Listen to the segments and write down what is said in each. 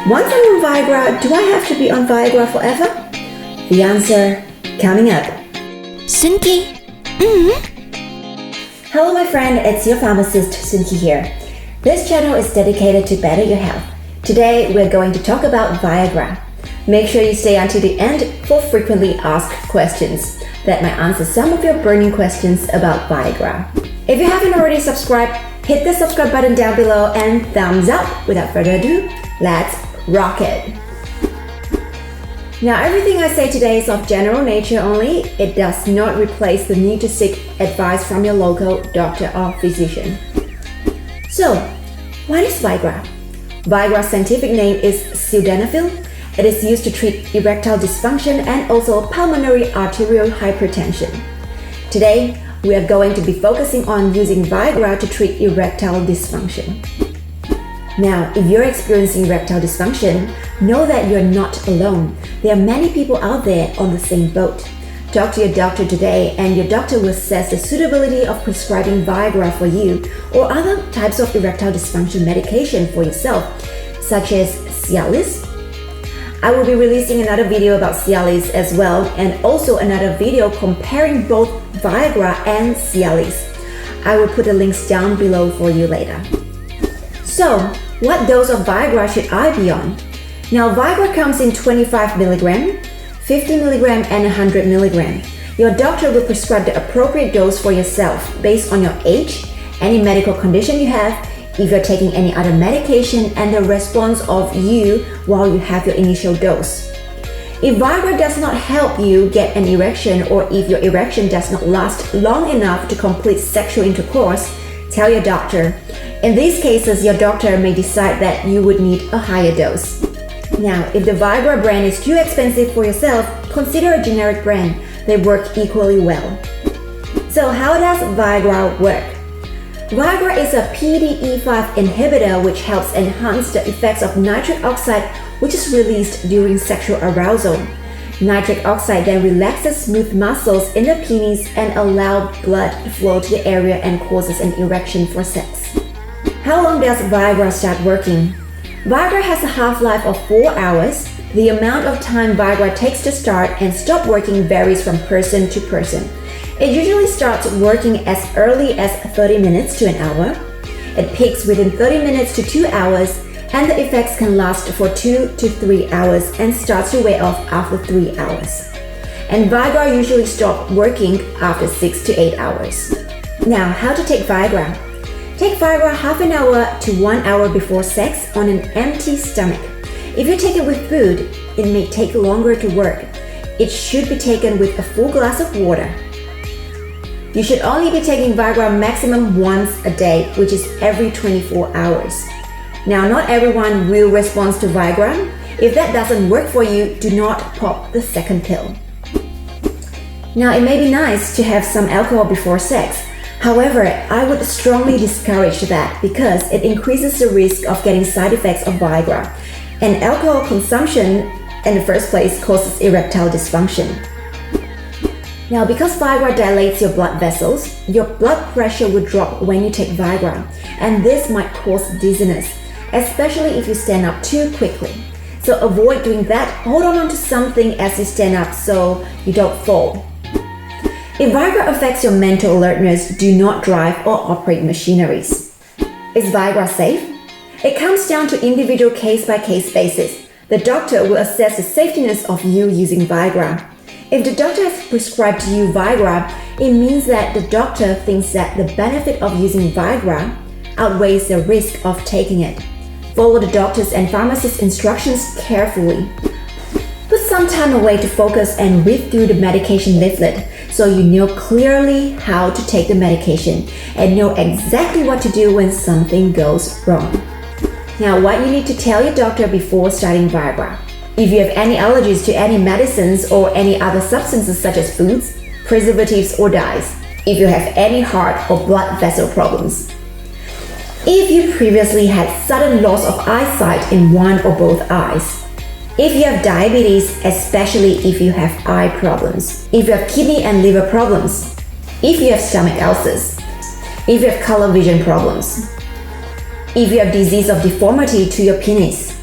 Once I'm on Viagra, do I have to be on Viagra forever? The answer coming up. Sunki. Hello my friend, it's your pharmacist Sunki here. This channel is dedicated to better your health. Today we're going to talk about Viagra. Make sure you stay until the end for frequently asked questions that might answer some of your burning questions about Viagra. If you haven't already subscribed, hit the subscribe button down below and thumbs up. Without further ado, let's rock it. Now everything I say today is of general nature only. It does not replace the need to seek advice from your local doctor or physician. So, what is Viagra? Viagra's scientific name is sildenafil. It is used to treat erectile dysfunction and also pulmonary arterial hypertension. Today, we are going to be focusing on using Viagra to treat erectile dysfunction. Now, if you're experiencing erectile dysfunction, know that you're not alone. There are many people out there on the same boat. Talk to your doctor today and your doctor will assess the suitability of prescribing Viagra for you or other types of erectile dysfunction medication for yourself, such as Cialis. I will be releasing another video about Cialis as well, and also another video comparing both Viagra and Cialis. I will put the links down below for you later. So, what dose of Viagra should I be on? Now, Viagra comes in 25 mg, 50 mg, and 100 mg. Your doctor will prescribe the appropriate dose for yourself based on your age, any medical condition you have, if you're taking any other medication, and the response of you while you have your initial dose. If Viagra does not help you get an erection, or if your erection does not last long enough to complete sexual intercourse, tell your doctor. In these cases, your doctor may decide that you would need a higher dose. Now, if the Viagra brand is too expensive for yourself, consider a generic brand. They work equally well. So how does Viagra work? Viagra is a PDE5 inhibitor which helps enhance the effects of nitric oxide, which is released during sexual arousal. Nitric oxide then relaxes smooth muscles in the penis and allows blood to flow to the area and causes an erection for sex. How long does Viagra start working? Viagra has a half-life of 4 hours. The amount of time Viagra takes to start and stop working varies from person to person. It usually starts working as early as 30 minutes to an hour. It peaks within 30 minutes to 2 hours, and the effects can last for 2 to 3 hours and starts to wear off after 3 hours. And Viagra usually stops working after 6 to 8 hours. Now, how to take Viagra? Take Viagra half an hour to 1 hour before sex on an empty stomach. If you take it with food, it may take longer to work. It should be taken with a full glass of water. You should only be taking Viagra maximum once a day, which is every 24 hours. Now, not everyone will respond to Viagra. If that doesn't work for you, do not pop the second pill. Now, it may be nice to have some alcohol before sex. However, I would strongly discourage that because it increases the risk of getting side effects of Viagra. And alcohol consumption in the first place causes erectile dysfunction. Now, because Viagra dilates your blood vessels, your blood pressure will drop when you take Viagra, and this might cause dizziness, especially if you stand up too quickly. So avoid doing that. Hold on to something as you stand up so you don't fall. If Viagra affects your mental alertness, do not drive or operate machineries. Is Viagra safe? It comes down to individual case-by-case basis. The doctor will assess the safetiness of you using Viagra. If the doctor has prescribed to you Viagra, it means that the doctor thinks that the benefit of using Viagra outweighs the risk of taking it. Follow the doctor's and pharmacist's instructions carefully. Put some time away to focus and read through the medication leaflet so you know clearly how to take the medication and know exactly what to do when something goes wrong. Now, what you need to tell your doctor before starting Viagra. If you have any allergies to any medicines or any other substances such as foods, preservatives, or dyes. If you have any heart or blood vessel problems. If you previously had sudden loss of eyesight in one or both eyes. If you have diabetes, especially if you have eye problems. If you have kidney and liver problems. If you have stomach ulcers. If you have color vision problems. If you have disease of deformity to your penis.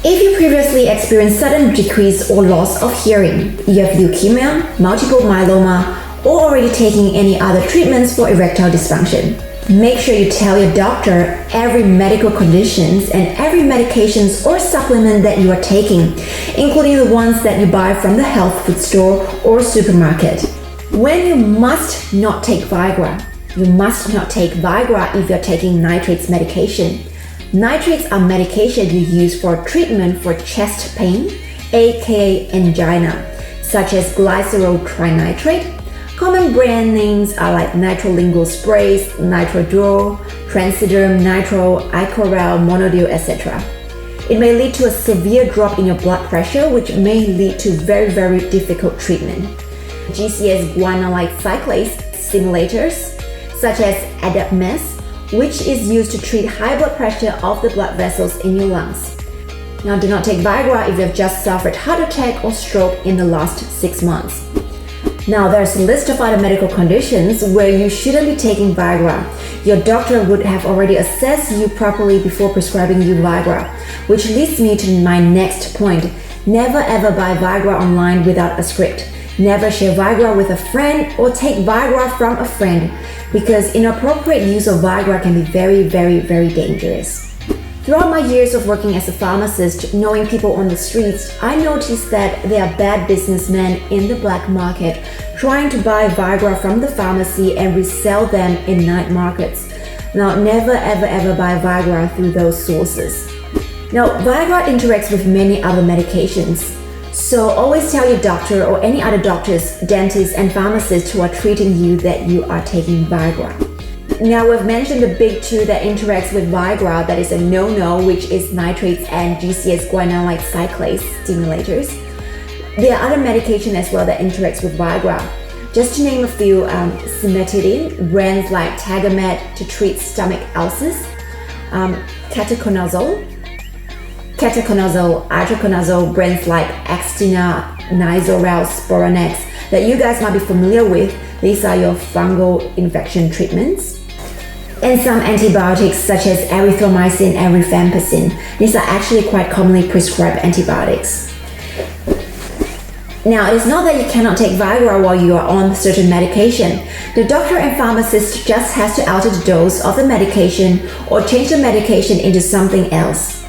If you previously experienced sudden decrease or loss of hearing, you have leukemia, multiple myeloma, or already taking any other treatments for erectile dysfunction, make sure you tell your doctor every medical conditions and every medications or supplement that you are taking, including the ones that you buy from the health food store or supermarket. When you must not take Viagra, you must not take Viagra if you're taking nitrates medication. Nitrates are medication you use for treatment for chest pain, aka angina, such as glycerol trinitrate. Common brand names are like nitrolingual sprays, Nitroduro, Transderm, Nitro, Icorel, Monodil, etc. It may lead to a severe drop in your blood pressure, which may lead to very, very difficult treatment. GCS guanylate cyclase stimulators, such as Adapmes, which is used to treat high blood pressure of the blood vessels in your lungs. Now, do not take Viagra if you have just suffered heart attack or stroke in the last 6 months. Now, there's a list of other medical conditions where you shouldn't be taking Viagra. Your doctor would have already assessed you properly before prescribing you Viagra, which leads me to my next point. Never ever buy Viagra online without a script. Never share Viagra with a friend or take Viagra from a friend, because inappropriate use of Viagra can be very, very, very dangerous. Throughout my years of working as a pharmacist, knowing people on the streets, I noticed that there are bad businessmen in the black market trying to buy Viagra from the pharmacy and resell them in night markets. Now, never ever ever buy Viagra through those sources. Now, Viagra interacts with many other medications, so always tell your doctor or any other doctors, dentists, and pharmacists who are treating you that you are taking Viagra. Now, we've mentioned the big two that interacts with Viagra that is a no-no, which is nitrates and GCS guanylate cyclase stimulators. There are other medication as well that interacts with Viagra. Just to name a few, cimetidine, brands like Tagamet to treat stomach ulcers, ketoconazole, itraconazole, brands like Axtina, Nizoral, Sporonex that you guys might be familiar with. These are your fungal infection treatments. And some antibiotics such as erythromycin and rifampicin. These are actually quite commonly prescribed antibiotics. Now, it is not that you cannot take Viagra while you are on certain medication. The doctor and pharmacist just has to alter the dose of the medication or change the medication into something else.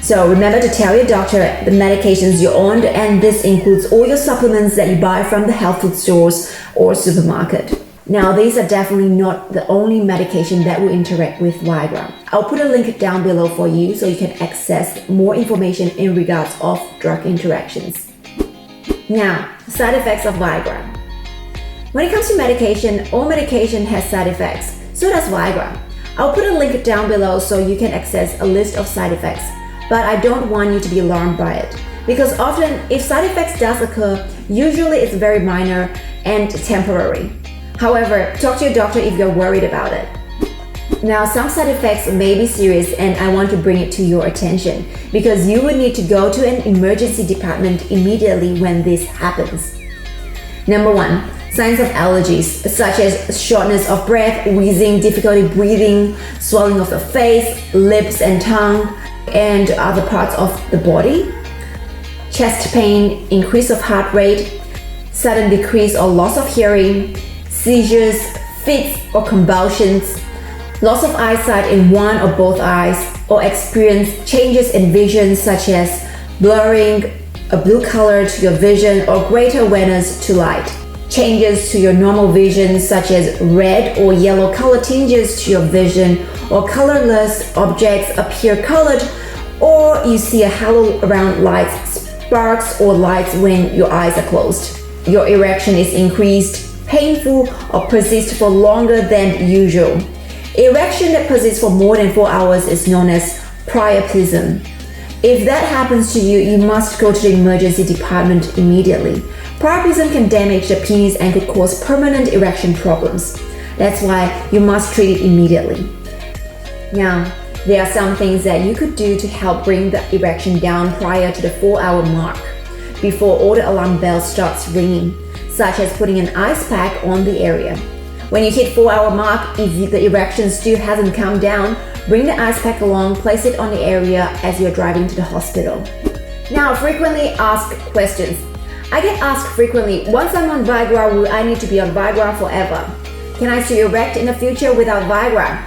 So remember to tell your doctor the medications you're on, and this includes all your supplements that you buy from the health food stores or supermarket. Now, these are definitely not the only medication that will interact with Viagra. I'll put a link down below for you so you can access more information in regards of drug interactions. Now, side effects of Viagra. When it comes to medication, all medication has side effects. So does Viagra. I'll put a link down below so you can access a list of side effects. But I don't want you to be alarmed by it, because often if side effects does occur, usually it's very minor and temporary. However, talk to your doctor if you're worried about it. Now, some side effects may be serious, and I want to bring it to your attention because you would need to go to an emergency department immediately when this happens. Number 1, signs of allergies such as shortness of breath, wheezing, difficulty breathing, swelling of the face, lips and tongue, and other parts of the body, chest pain, increase of heart rate, sudden decrease or loss of hearing, seizures, fits or convulsions, loss of eyesight in one or both eyes, or experience changes in vision such as blurring, a blue color to your vision, or greater awareness to light. Changes to your normal vision such as red or yellow color tinges to your vision, or colorless objects appear colored, or you see a halo around lights, sparks or lights when your eyes are closed. Your erection is increased, painful, or persists for longer than usual. Erection that persists for more than 4 hours is known as priapism. If that happens to you, you must go to the emergency department immediately. Priapism can damage the penis and could cause permanent erection problems. That's why you must treat it immediately. Now, there are some things that you could do to help bring the erection down prior to the 4-hour mark, before all the alarm bells starts ringing, such as putting an ice pack on the area. When you hit 4-hour mark, if the erection still hasn't come down, Bring the ice pack along, place it on the area as you're driving to the hospital. Now, frequently asked questions. I get asked frequently, once I'm on Viagra, will I need to be on Viagra forever? Can I still erect in the future without Viagra?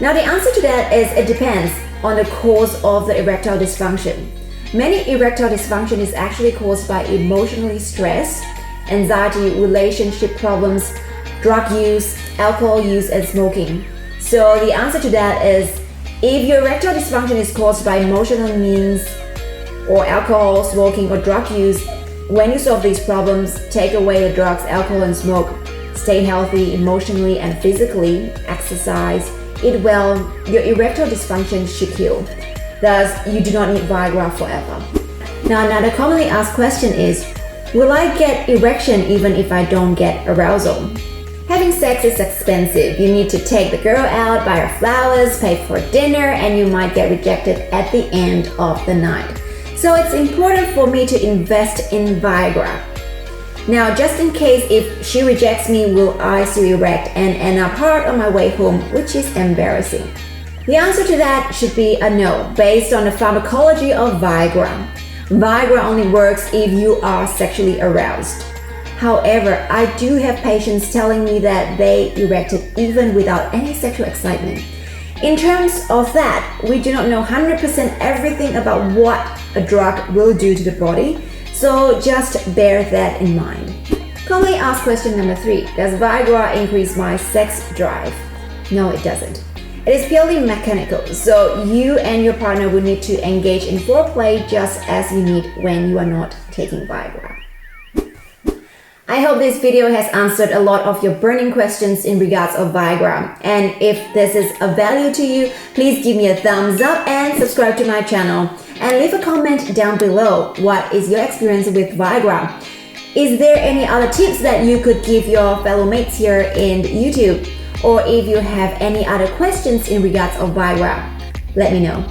Now, the answer to that is it depends on the cause of the erectile dysfunction. Many erectile dysfunction is actually caused by emotional stress, anxiety, relationship problems, drug use, alcohol use, and smoking. So the answer to that is, if your erectile dysfunction is caused by emotional means or alcohol, smoking, or drug use, when you solve these problems, take away the drugs, alcohol, and smoke, stay healthy emotionally and physically, exercise, eat well, your erectile dysfunction should heal. Thus, you do not need Viagra forever. Now, another commonly asked question is, will I get erection even if I don't get arousal? Having sex is expensive. You need to take the girl out, buy her flowers, pay for dinner, and you might get rejected at the end of the night. So it's important for me to invest in Viagra. Now, just in case if she rejects me, will I still erect and end up hard on my way home, which is embarrassing? The answer to that should be a no, based on the pharmacology of Viagra. Viagra only works if you are sexually aroused. However, I do have patients telling me that they erected even without any sexual excitement. In terms of that, we do not know 100% everything about what a drug will do to the body, so just bear that in mind. Commonly asked question number 3, does Viagra increase my sex drive? No, it doesn't. It is purely mechanical, so you and your partner will need to engage in foreplay just as you need when you are not taking Viagra. I hope this video has answered a lot of your burning questions in regards of Viagra. And if this is of value to you, please give me a thumbs up and subscribe to my channel. And leave a comment down below. What is your experience with Viagra? Is there any other tips that you could give your fellow mates here in YouTube? Or if you have any other questions in regards of Viagra, let me know.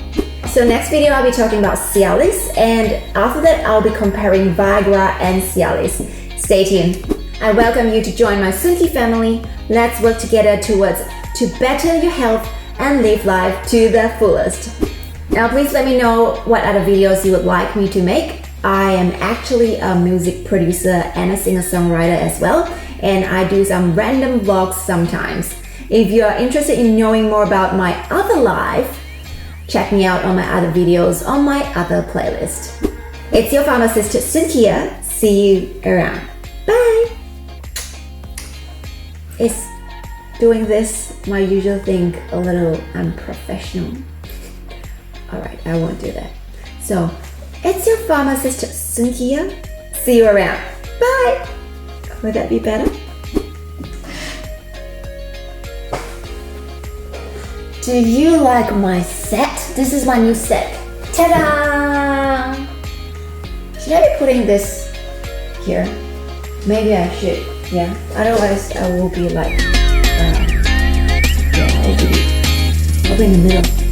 So next video I'll be talking about Cialis, and after that I'll be comparing Viagra and Cialis. Stay tuned. I welcome you to join my Sunki family. Let's work together to better your health and live life to the fullest. Now please let me know what other videos you would like me to make. I am actually a music producer and a singer-songwriter as well, and I do some random vlogs sometimes. If you are interested in knowing more about my other life, check me out on my other videos on my other playlist. It's your pharmacist Sunkia. See you around. Bye! Is doing this my usual thing a little unprofessional? Alright, I won't do that. So, it's your pharmacist Sunkia. See you around. Bye! Would that be better? Do you like my set? This is my new set. Ta-da! Should I be putting this here? Maybe I should, yeah. Otherwise I will be like, I'll be in the middle.